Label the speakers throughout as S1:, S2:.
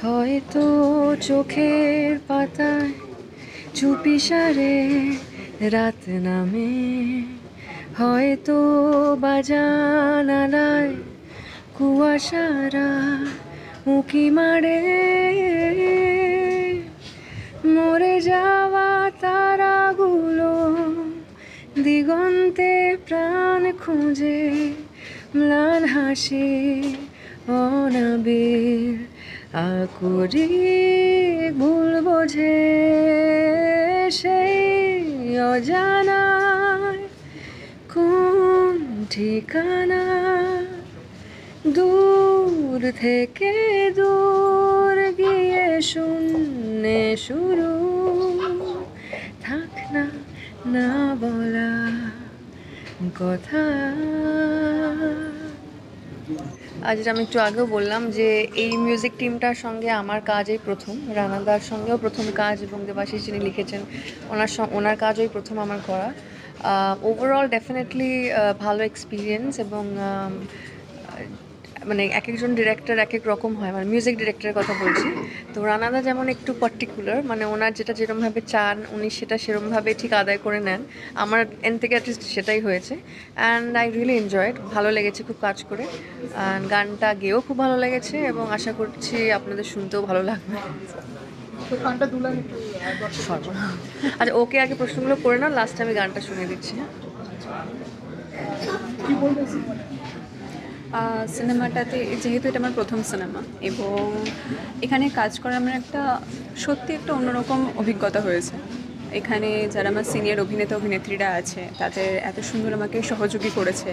S1: হয়তো চোখের পাতায় চুপিসারে রাত নামে, হয়তো বাজানালায় কুয়াশারা উঁকি মারে। মরে যাওয়া তারাগুলো দিগন্তে প্রাণ খুঁজে, ম্লান হাসি অনাবিল আকুরি ভুল বোঝে। সেই অজানায় কোন ঠিকানা, দূর থেকে দূর গিয়ে শূন্যে শুরু, থাক না না বলা কথা। আজ আমি একটু আগেও বললাম যে এই মিউজিক টিমটার সঙ্গে আমার কাজ এই প্রথম, রানাদার সঙ্গেও প্রথম কাজ, এবং দেবাশিস যিনি লিখেছেন ওনার কাজই প্রথম আমার করা। ওভারঅল ডেফিনেটলি ভালো এক্সপিরিয়েন্স, এবং মানে এক একজন ডিরেক্টর এক এক রকম হয়, মানে মিউজিক ডিরেক্টরের কথা বলছি। তো রানাদা যেমন একটু পার্টিকুলার, মানে ওনার যেটা যেরমভাবে চান উনি সেটা সেরমভাবে ঠিক আদায় করে নেন। আমার এন থেকে অ্যাটলিস্ট সেটাই হয়েছে, অ্যান্ড আই রিয়েলি এনজয়েড। ভালো লেগেছে খুব কাজ করে, অ্যান্ড গানটা গেয়েও খুব ভালো লেগেছে, এবং আশা করছি আপনাদের শুনতেও ভালো লাগবে। আচ্ছা, ওকে আগে প্রশ্নগুলো করে না, লাস্টে আমি গানটা শুনে দিচ্ছি।
S2: সিনেমাটাতে যেহেতু এটা আমার প্রথম সিনেমা, এবং এখানে কাজ করার আমার সত্যি একটা অন্যরকম অভিজ্ঞতা হয়েছে। এখানে যারা আমার সিনিয়র অভিনেতা অভিনেত্রীরা আছে তাদের এত সুন্দর আমাকে সহযোগী করেছে,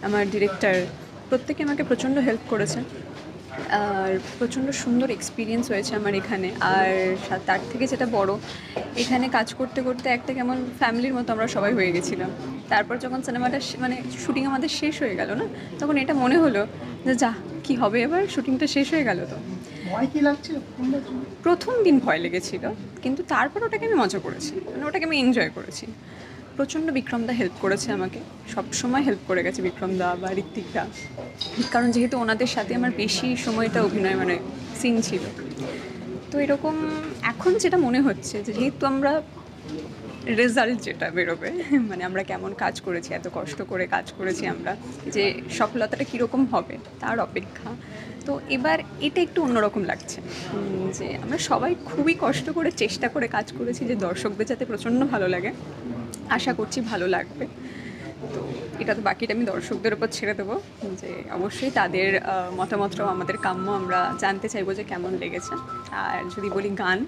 S2: আমার ডিরেক্টর প্রত্যেকে আমাকে প্রচণ্ড হেল্প করেছে, আর প্রচণ্ড সুন্দর এক্সপিরিয়েন্স হয়েছে আমার এখানে। আর তার থেকে যেটা বড়, এখানে কাজ করতে করতে একটা কেমন ফ্যামিলির মতো আমরা সবাই হয়ে গেছিলাম। তারপর যখন সিনেমাটা মানে শুটিং আমাদের শেষ হয়ে গেল না, তখন এটা মনে হলো যে যা কী হবে, এবার শুটিংটা শেষ হয়ে গেল। তো
S3: ভয় কি লাগছে?
S2: প্রথম দিন ভয় লেগেছিল, কিন্তু তারপর ওটাকে আমি মজা করেছি, মানে ওটাকে আমি এনজয় করেছি। প্রচণ্ড বিক্রমদা হেল্প করেছে আমাকে, সবসময় হেল্প করে গেছে বিক্রমদা বা ঋত্বিকদা, কারণ যেহেতু ওনাদের সাথে আমার বেশি সময়টা অভিনয় মানে সিন ছিল। তো এরকম এখন যেটা মনে হচ্ছে যে যেহেতু আমরা রেজাল্ট যেটা বেরোবে, মানে আমরা কেমন কাজ করেছি, এত কষ্ট করে কাজ করেছি আমরা, যে সফলতাটা কীরকম হবে তার অপেক্ষা। তো এবার এটা একটু অন্যরকম লাগছে, যে আমরা সবাই খুবই কষ্ট করে চেষ্টা করে কাজ করেছি যে দর্শকদের যাতে প্রচণ্ড ভালো লাগে, আশা করছি ভালো লাগবে। তো এটা তো বাকিটা আমি দর্শকদের উপর ছেড়ে দেবো, যে অবশ্যই তাদের মতামতটাও আমাদের কাম্য, আমরা জানতে চাইবো যে কেমন লেগেছে। আর যদি বলি গান,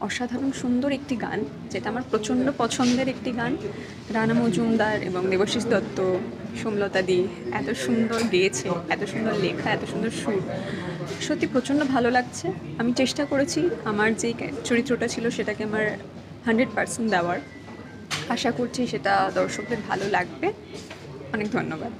S2: অসাধারণ সুন্দর একটি গান, যেটা আমার প্রচণ্ড পছন্দের একটি গান। রানা মজুমদার এবং দেবাশিস দত্ত, সোমলতা দি এত সুন্দর গেয়েছে, এত সুন্দর লেখা, এত সুন্দর সুর, সত্যি প্রচণ্ড ভালো লাগছে। আমি চেষ্টা করেছি আমার যেই চরিত্রটা ছিল সেটাকে আমার 100% দেওয়ার। আশা করছি সেটা দর্শকদের ভালো লাগবে। অনেক ধন্যবাদ।